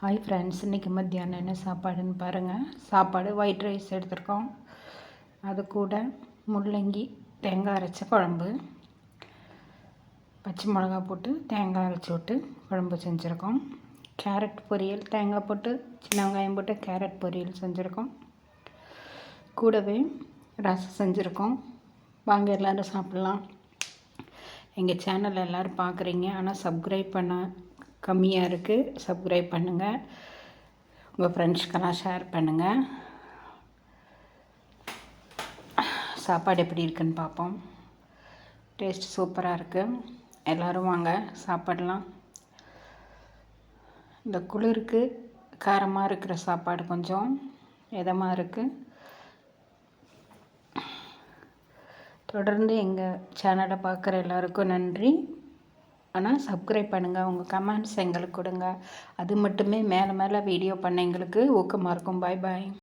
Hi friends, இன்றைக்கி மத்தியானம் என்ன சாப்பாடுன்னு பாருங்கள். சாப்பாடு ஒயிட் ரைஸ் எடுத்துருக்கோம். அது கூட முள்ளங்கி தேங்காய் அரைச்ச குழம்பு, பச்சை மிளகா போட்டு தேங்காய் அரைச்சி விட்டு குழம்பு செஞ்சுருக்கோம். கேரட் பொரியல், தேங்காய் போட்டு சின்ன வெங்காயம் போட்டு கேரட் பொரியல் செஞ்சுருக்கோம். கூடவே ரசம் செஞ்சுருக்கோம். வாங்க எல்லோரும் சாப்பிட்லாம். எங்கள் சேனல் எல்லோரும் பார்க்குறீங்க, ஆனால் சப்ஸ்கிரைப் பண்ண கம்மியாக இருக்குது. சப்ஸ்கிரைப் பண்ணுங்கள், உங்கள் ஃப்ரெண்ட்ஸ்க்கெல்லாம் ஷேர் பண்ணுங்கள். சாப்பாடு எப்படி இருக்குன்னு பார்ப்போம். டேஸ்ட் சூப்பராக இருக்குது. எல்லோரும் வாங்க சாப்பிடலாம். இந்த குளிருக்கு காரமாக இருக்கிற சாப்பாடு கொஞ்சம் இதமாக இருக்குது. தொடர்ந்து எங்கள் சேனலை பார்க்குற எல்லாருக்கும் நன்றி. ஆனால் சப்ஸ்கிரைப் பண்ணுங்கள், உங்கள் கமெண்ட்ஸ் எங்களுக்கு கொடுங்க. அது மட்டுமே மேலே மேலே வீடியோ பண்ண எங்களுக்கு ஊக்கமாக இருக்கும். பாய் பாய்.